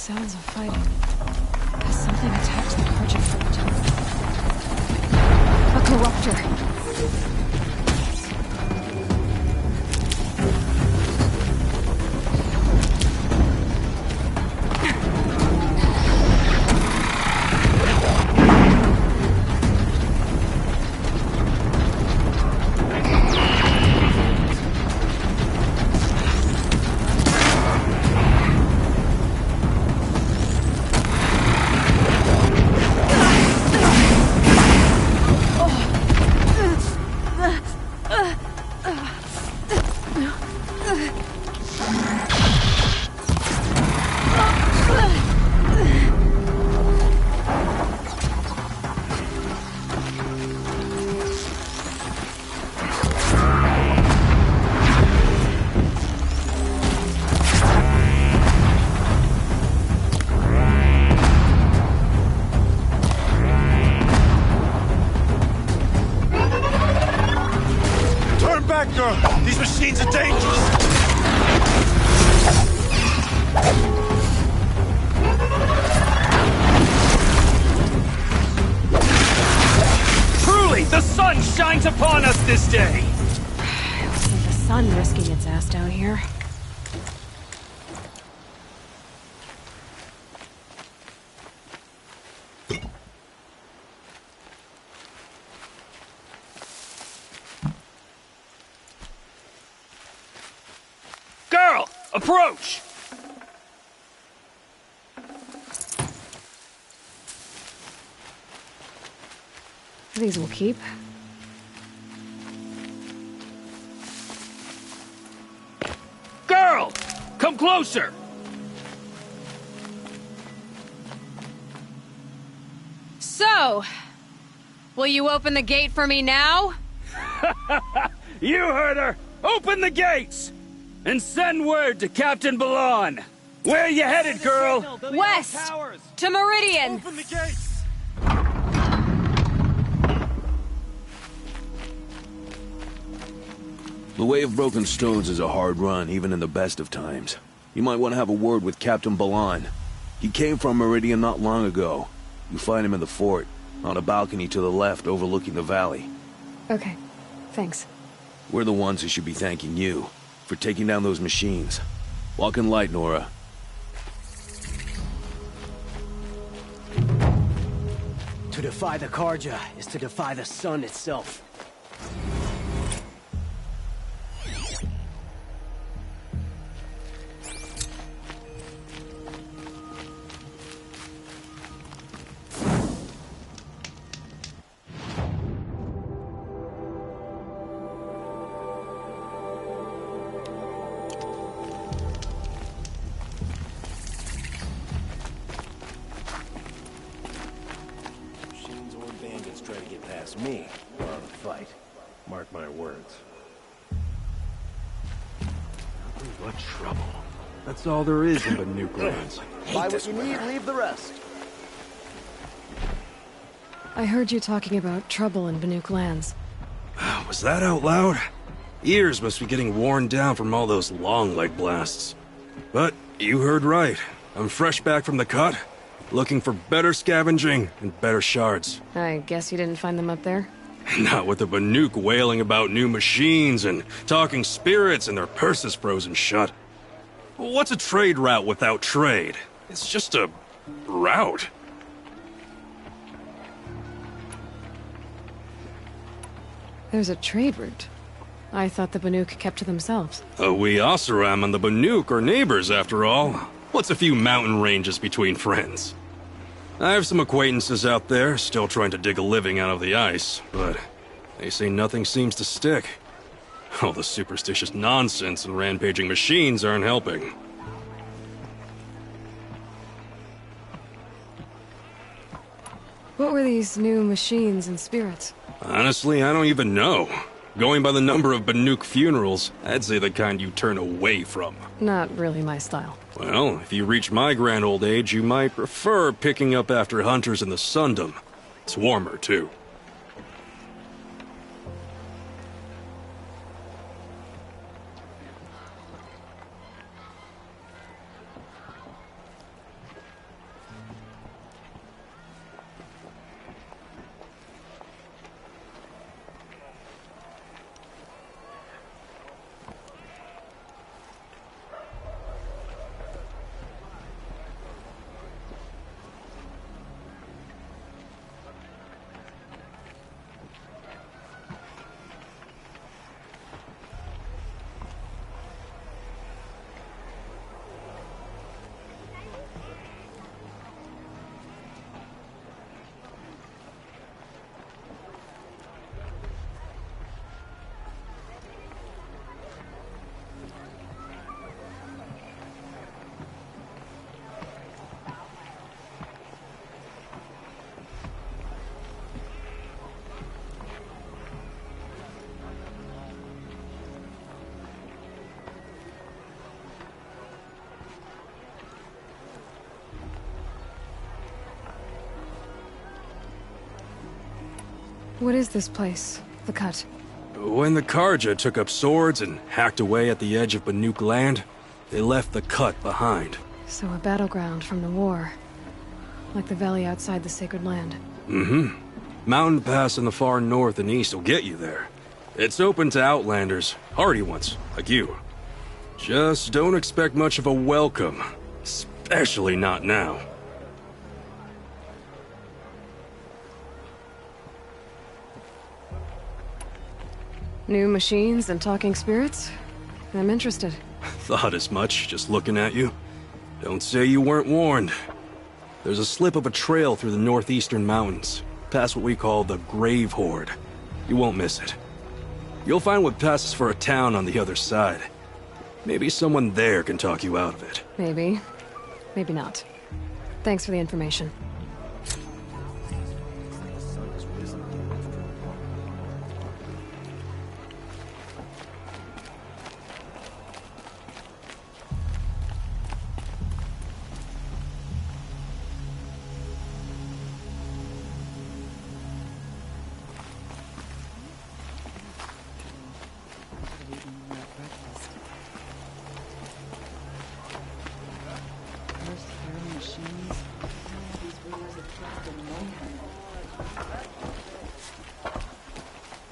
Sounds of fighting. Has something attacked the Carja fort? A corruptor! These machines are dangerous! Truly, the sun shines upon us this day! It wasn't the sun risking its ass down here. Girl, approach! These will keep. Girl, come closer! So, will you open the gate for me now? You heard her! Open the gates! And send word to Captain Balan! Where you headed, girl? West! To Meridian! Open the gates! The Way of Broken Stones is a hard run, even in the best of times. You might want to have a word with Captain Balan. He came from Meridian not long ago. You find him in the fort, on a balcony to the left overlooking the valley. Okay, thanks. We're the ones who should be thanking you for taking down those machines. Walk in light, Nora. To defy the Carja is to defy the sun itself. Me, or a fight. Mark my words. Nothing but trouble. That's all there is in Banuk lands. Buy what you need, leave the rest. I heard you talking about trouble in Banuk lands. Was that out loud? Ears must be getting worn down from all those long leg blasts. But you heard right. I'm fresh back from the cut, looking for better scavenging and better shards. I guess you didn't find them up there? Not with the Banuk wailing about new machines and talking spirits and their purses frozen shut. What's a trade route without trade? It's just a route. There's a trade route. I thought the Banuk kept to themselves. We Oseram and the Banuk are neighbors after all. What's a few mountain ranges between friends? I have some acquaintances out there, still trying to dig a living out of the ice, but they say nothing seems to stick. All the superstitious nonsense and rampaging machines aren't helping. What were these new machines and spirits? Honestly, I don't even know. Going by the number of Banuk funerals, I'd say the kind you turn away from. Not really my style. Well, if you reach my grand old age, you might prefer picking up after hunters in the Sundom. It's warmer, too. What is this place? The Cut? When the Karja took up swords and hacked away at the edge of Banuk land, they left the Cut behind. So a battleground from the war. Like the valley outside the Sacred Land. Mm-hmm. Mountain Pass in the far north and east will get you there. It's open to outlanders, hardy ones, like you. Just don't expect much of a welcome. Especially not now. New machines and talking spirits? I'm interested. Thought as much, just looking at you. Don't say you weren't warned. There's a slip of a trail through the northeastern mountains, past what we call the Grave Horde. You won't miss it. You'll find what passes for a town on the other side. Maybe someone there can talk you out of it. Maybe. Maybe not. Thanks for the information.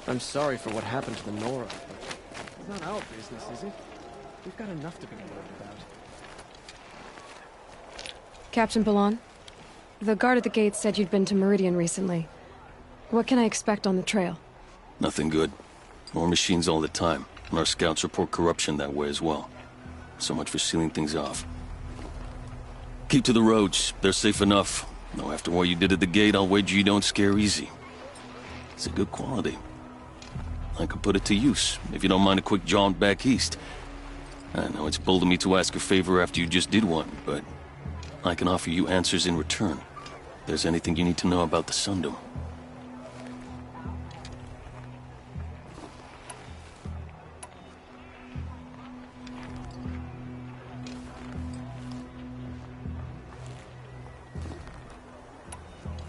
I'm sorry for what happened to the Nora, but it's not our business, is it? We've got enough to be worried about. Captain Balan? The guard at the gate said you'd been to Meridian recently. What can I expect on the trail? Nothing good. More machines all the time, and our scouts report corruption that way as well. So much for sealing things off. Keep to the roads. They're safe enough. Though after what you did at the gate, I'll wager you don't scare easy. It's a good quality. I could put it to use, if you don't mind a quick jaunt back east. I know it's bold of me to ask a favor after you just did one, but I can offer you answers in return. If there's anything you need to know about the Sundom.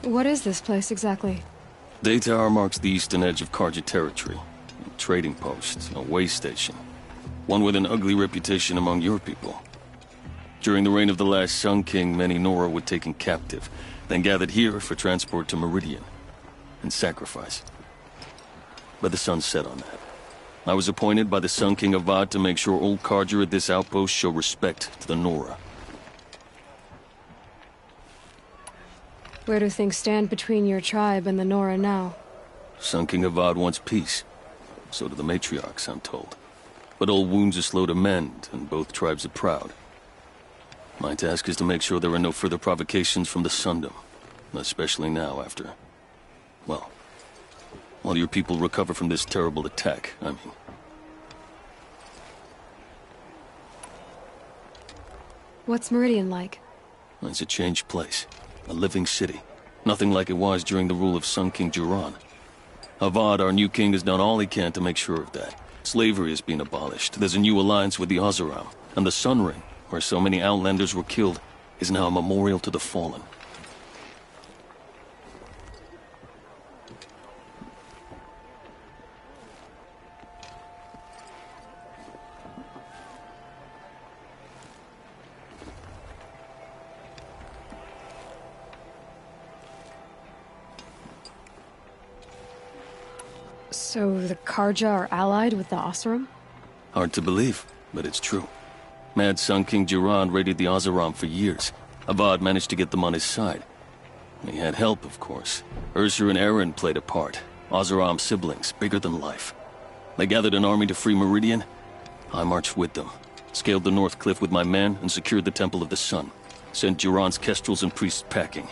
What is this place exactly? Day Tower marks the eastern edge of Karja territory. A trading post, a way station. One with an ugly reputation among your people. During the reign of the last Sun King, many Nora were taken captive, then gathered here for transport to Meridian, and sacrifice. But the sun set on that. I was appointed by the Sun King Avad to make sure old Karja at this outpost show respect to the Nora. Where do things stand between your tribe and the Nora now? Sun King Avad wants peace. So do the matriarchs, I'm told. But old wounds are slow to mend, and both tribes are proud. My task is to make sure there are no further provocations from the Sundom. Especially now after... well, while your people recover from this terrible attack, I mean. What's Meridian like? It's a changed place. A living city. Nothing like it was during the rule of Sun King Jiran. Avad, our new king, has done all he can to make sure of that. Slavery has been abolished. There's a new alliance with the Oseram. And the Sun Ring, where so many outlanders were killed, is now a memorial to the fallen. So the Karja are allied with the Oseram? Hard to believe, but it's true. Mad Sun King Jiran raided the Oseram for years. Avad managed to get them on his side. He had help, of course. Ursur and Eren played a part. Oseram siblings, bigger than life. They gathered an army to free Meridian. I marched with them. Scaled the North Cliff with my men and secured the Temple of the Sun. Sent Jiran's kestrels and priests packing.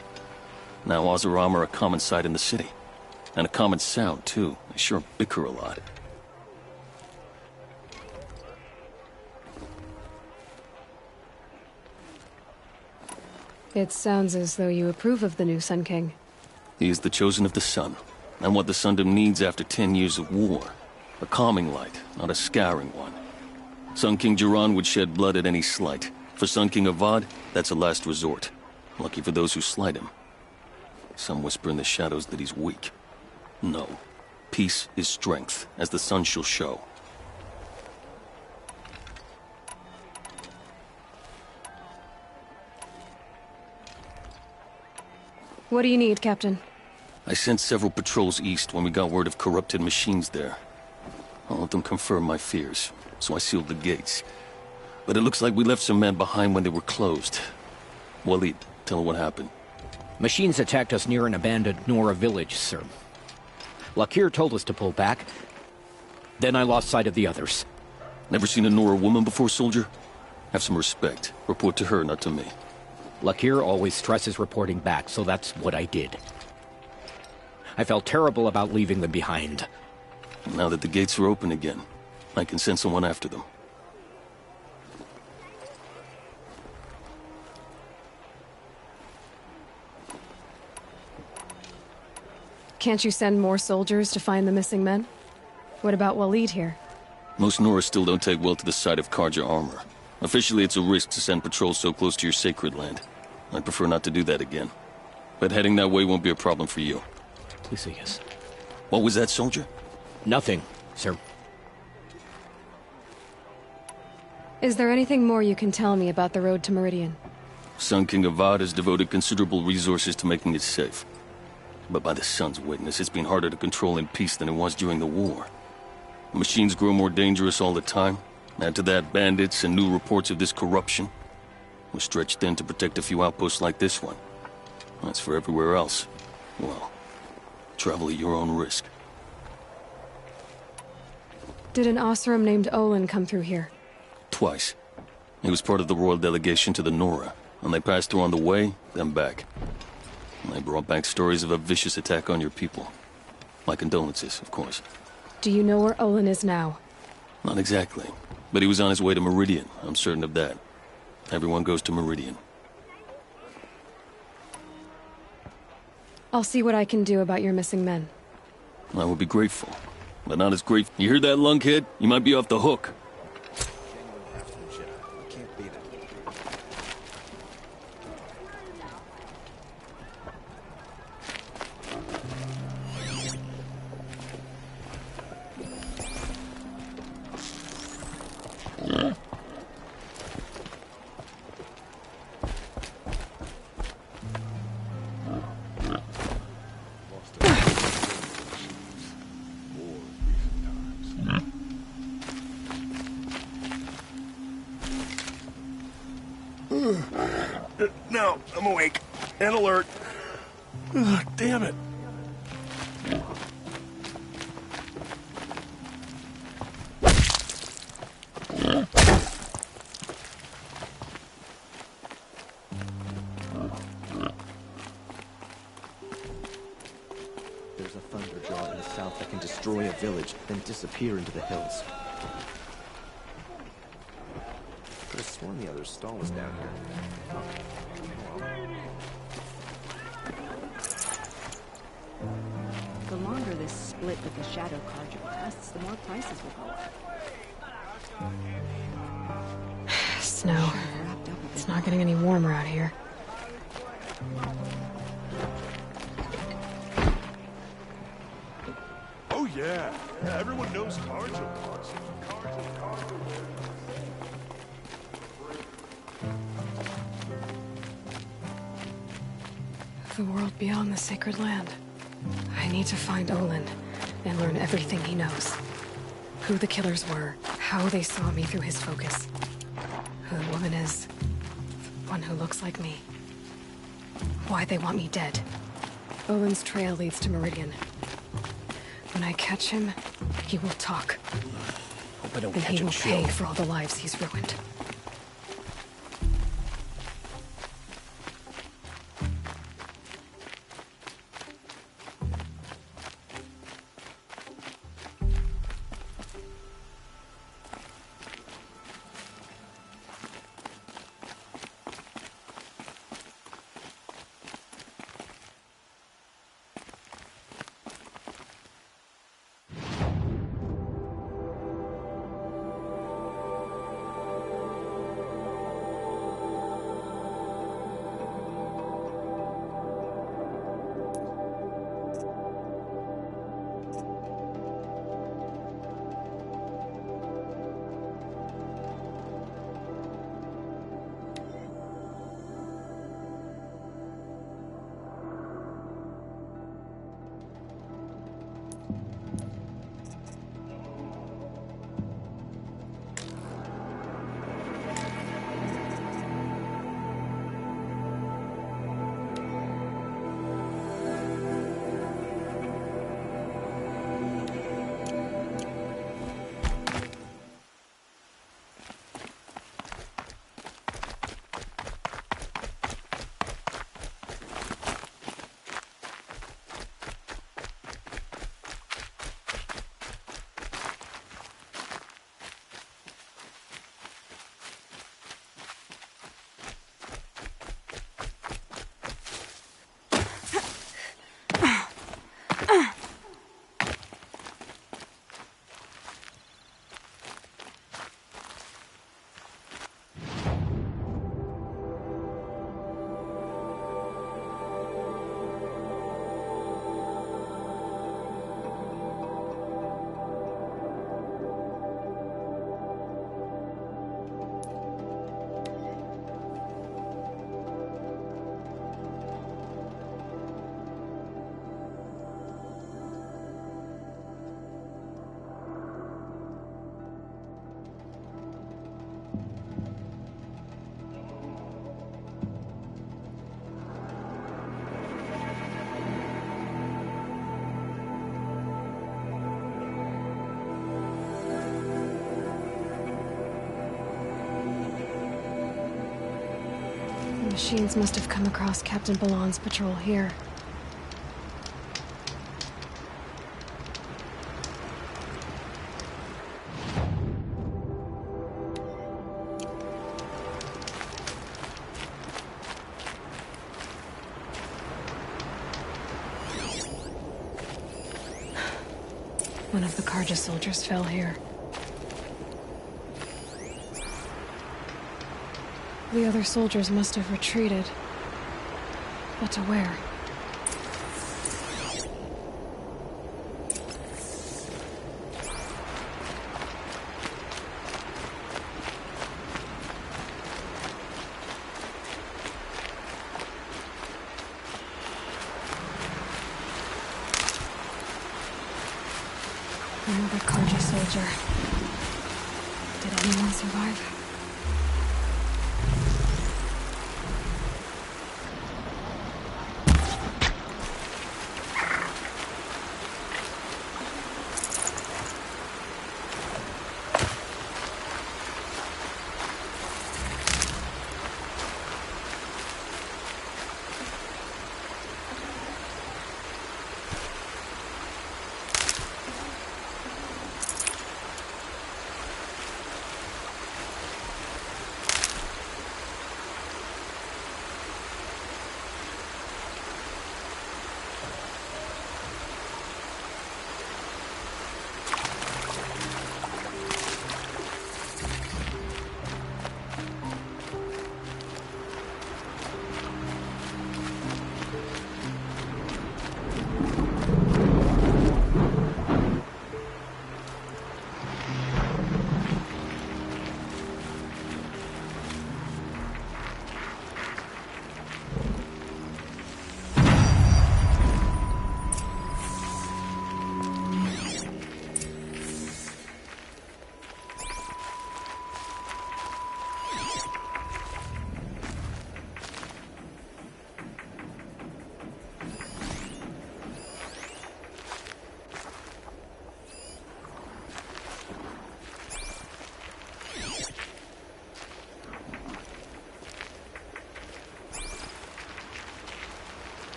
Now Oseram are a common sight in the city. And a common sound, too. They sure bicker a lot. It sounds as though you approve of the new Sun King. He is the chosen of the Sun, and what the Sundom needs after 10 years of war. A calming light, not a scouring one. Sun King Jiran would shed blood at any slight. For Sun King Avad, that's a last resort. Lucky for those who slight him. Some whisper in the shadows that he's weak. No. Peace is strength, as the sun shall show. What do you need, Captain? I sent several patrols east when we got word of corrupted machines there. All of them confirmed my fears, so I sealed the gates. But it looks like we left some men behind when they were closed. Walid, tell her what happened. Machines attacked us near an abandoned Nora village, sir. Lakir told us to pull back. Then I lost sight of the others. Never seen a Nora woman before, soldier? Have some respect. Report to her, not to me. Lakir always stresses reporting back, so that's what I did. I felt terrible about leaving them behind. Now that the gates are open again, I can send someone after them. Can't you send more soldiers to find the missing men? What about Walid here? Most Nora still don't take well to the sight of Karja armor. Officially, it's a risk to send patrols so close to your sacred land. I'd prefer not to do that again. But heading that way won't be a problem for you. Please, yes. What was that, soldier? Nothing, sir. Is there anything more you can tell me about the road to Meridian? Sun King Avad has devoted considerable resources to making it safe. But by the Sun's witness, it's been harder to control in peace than it was during the war. The machines grow more dangerous all the time. Add to that bandits and new reports of this corruption. We're stretched thin to protect a few outposts like this one. As for everywhere else, well, travel at your own risk. Did an Osram named Olin come through here? Twice. He was part of the royal delegation to the Nora, and they passed through on the way, then back. And they brought back stories of a vicious attack on your people. My condolences, of course. Do you know where Olin is now? Not exactly, but he was on his way to Meridian, I'm certain of that. Everyone goes to Meridian. I'll see what I can do about your missing men. I would be grateful, but not as grateful. You hear that, lunkhead? You might be off the hook. No, I'm awake and alert. Ugh, damn it. There's a thunderjaw in the south that can destroy a village, then disappear into the hills. Could have sworn the other stall was down here. The longer this split with the Shadow Carja lasts, the more prices will go up. Snow. It's not getting any warmer out here. Oh yeah, everyone knows Karja. The world beyond the sacred land. I need to find Olin and learn everything he knows. Who the killers were, how they saw me through his focus. Who the woman is. The one who looks like me. Why they want me dead. Olin's trail leads to Meridian. When I catch him, he will talk. Hope I don't And catch he a will chill. pay for all the lives he's ruined. machines must have come across Captain Balan's patrol here. One of the Carja soldiers fell here. The other soldiers must have retreated. But to where? Another Carja soldier. Did anyone survive?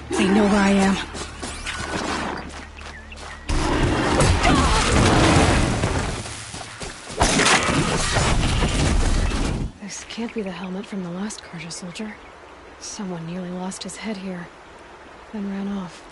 They know where I am. This can't be the helmet from the last Carja soldier. Someone nearly lost his head here, then ran off.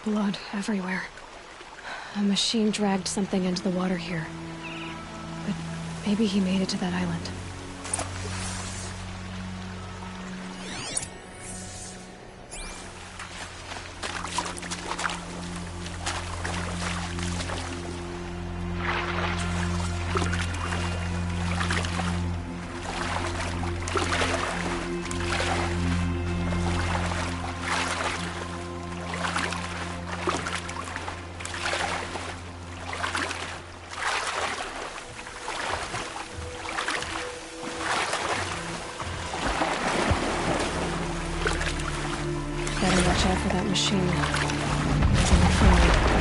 Blood everywhere. A machine dragged something into the water here. But maybe he made it to that island. Better watch out for that machine. It's unfriendly.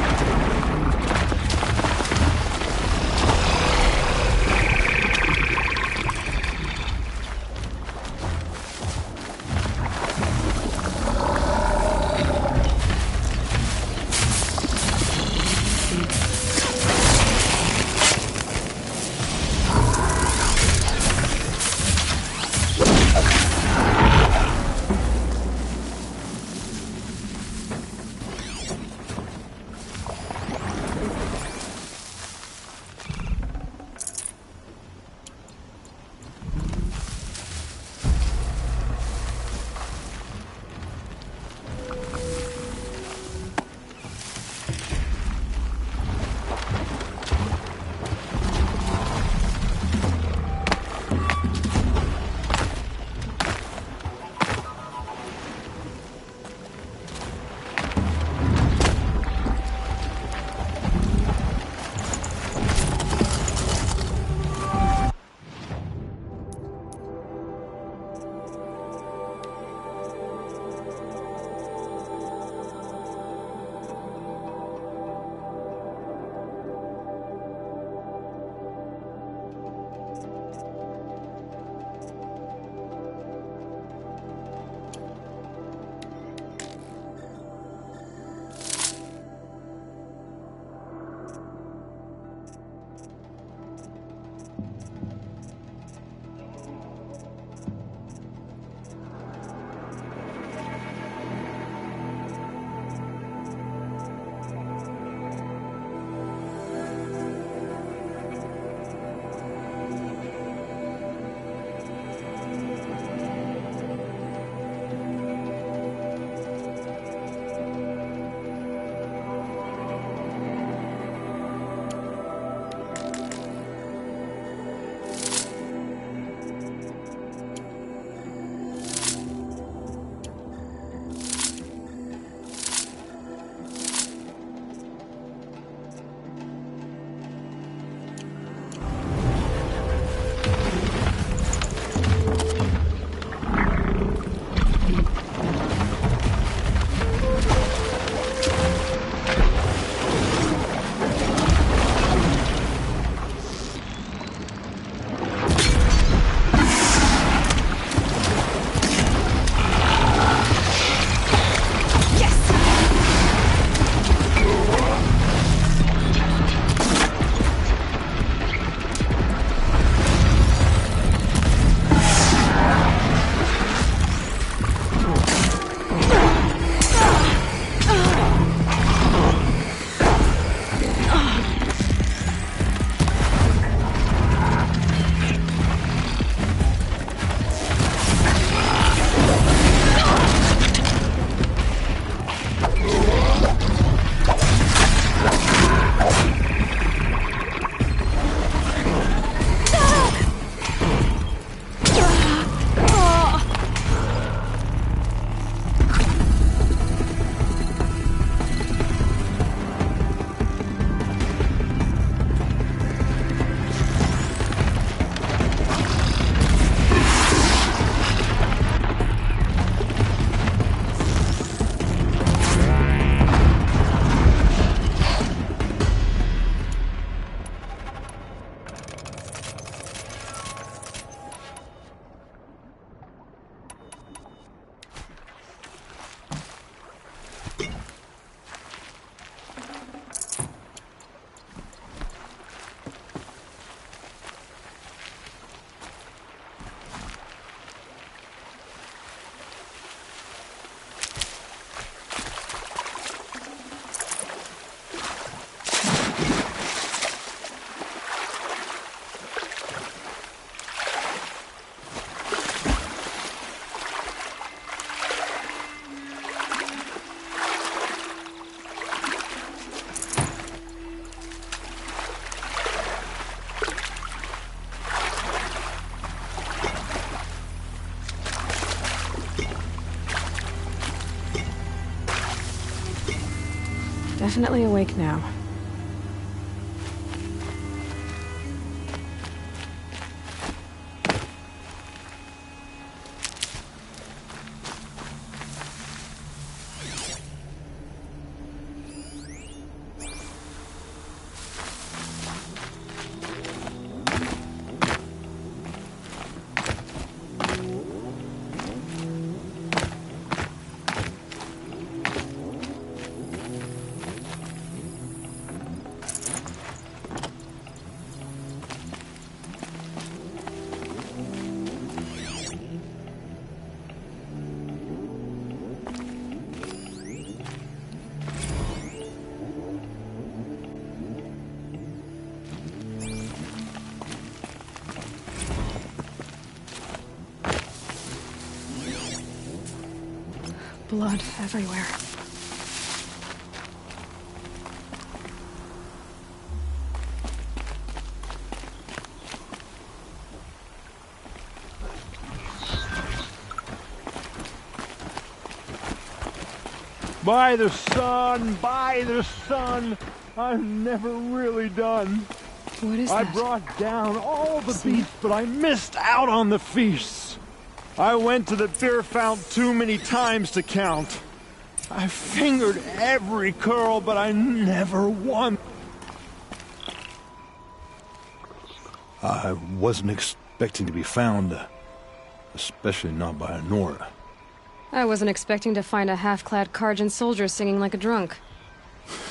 definitely awake now. Blood everywhere. By the sun, by the sun, I'm never really done. What is I that? brought down all the beasts, but I missed out on the feasts. I went to the beer fount too many times to count. I fingered every curl, but I never won. I wasn't expecting to be found, especially not by Honora. I wasn't expecting to find a half-clad Karjan soldier singing like a drunk.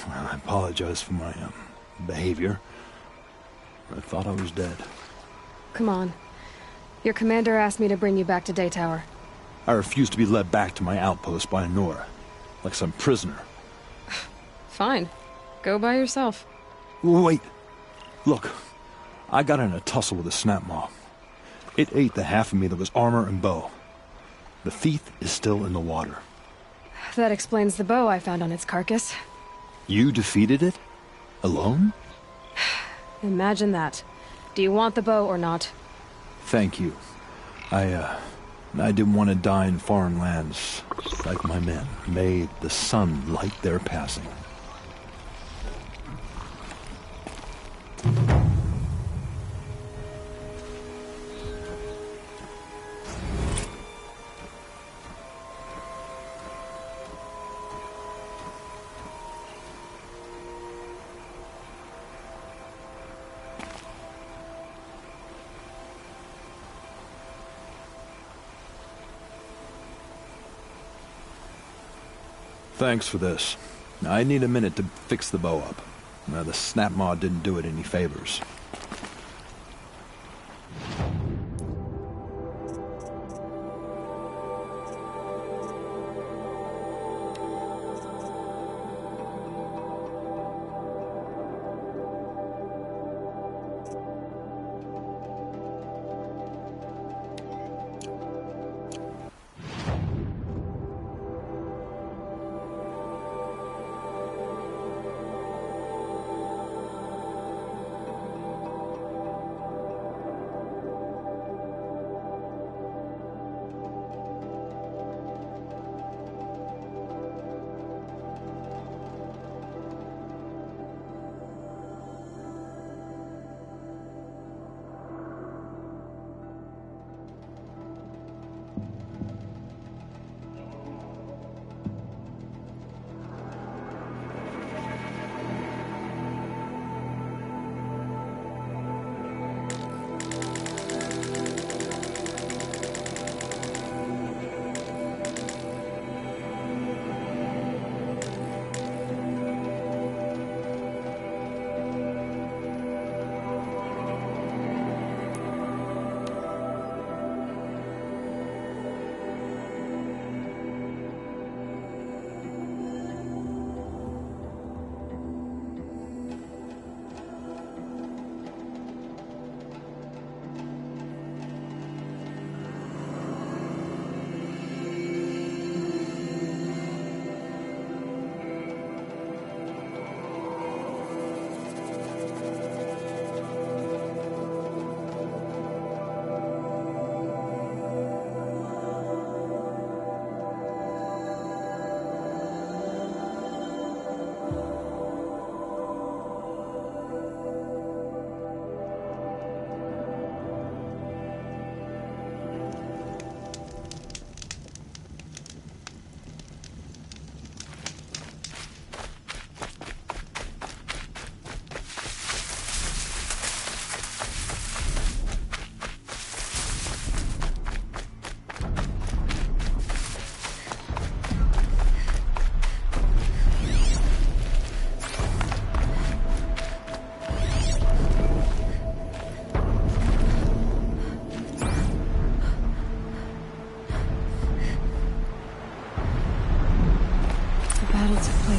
I apologize for my behavior. I thought I was dead. Come on. Your commander asked me to bring you back to Daytower. I refused to be led back to my outpost by Honora, like some prisoner. Fine. Go by yourself. Wait. Look, I got in a tussle with a snapmaw. It ate the half of me that was armor and bow. The thief is still in the water. That explains the bow I found on its carcass. You defeated it? Alone? Imagine that. Do you want the bow or not? Thank you. I didn't want to die in foreign lands, like my men. May the sun light their passing. Thanks for this. I need a minute to fix the bow up. Now, the snapmaw didn't do it any favors.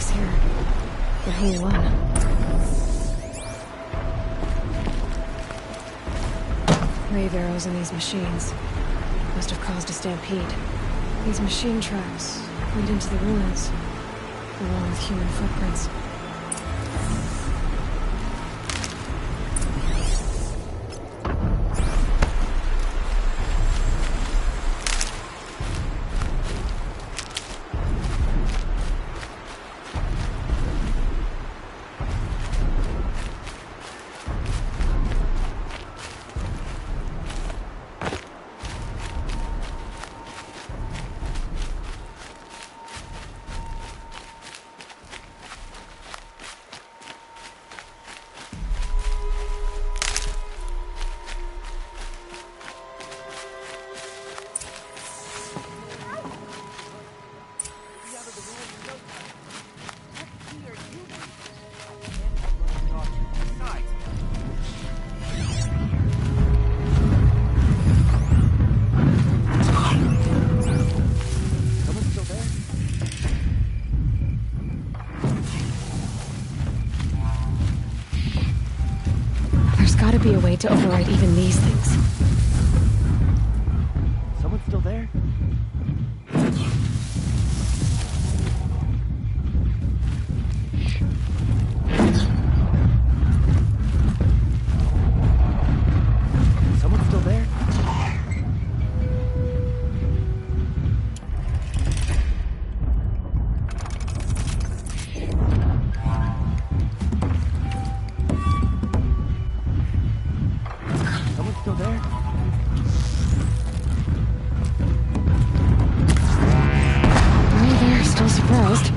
this here? But who won? Wave arrows in these machines must have caused a stampede. These machine tracks lead into the ruins, along with human footprints. Gotta be a way to override even these things. Someone still there? Someone still there? Still there? Oh, they're still surprised.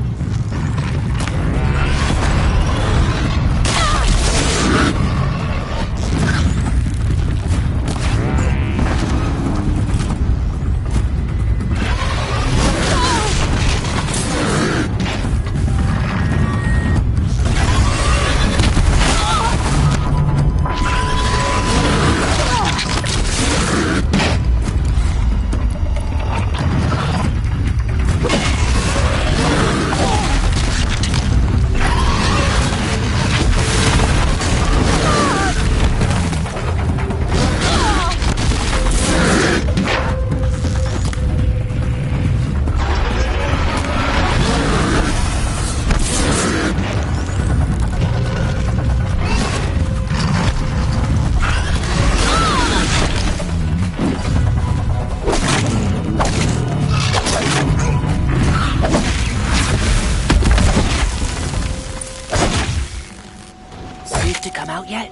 To come out yet?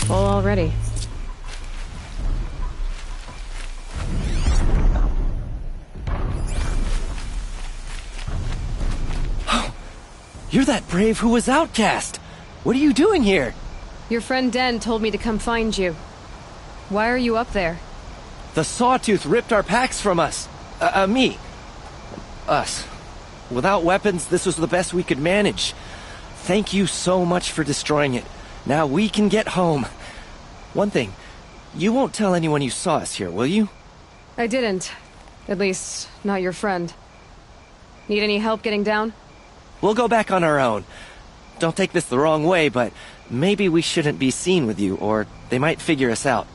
Full already. You're that brave who was outcast! What are you doing here? Your friend Den told me to come find you. Why are you up there? The Sawtooth ripped our packs from us. Me. Us. Without weapons, this was the best we could manage. Thank you so much for destroying it. Now we can get home. One thing, you won't tell anyone you saw us here, will you? I didn't. At least, not your friend. Need any help getting down? We'll go back on our own. Don't take this the wrong way, but maybe we shouldn't be seen with you, or they might figure us out.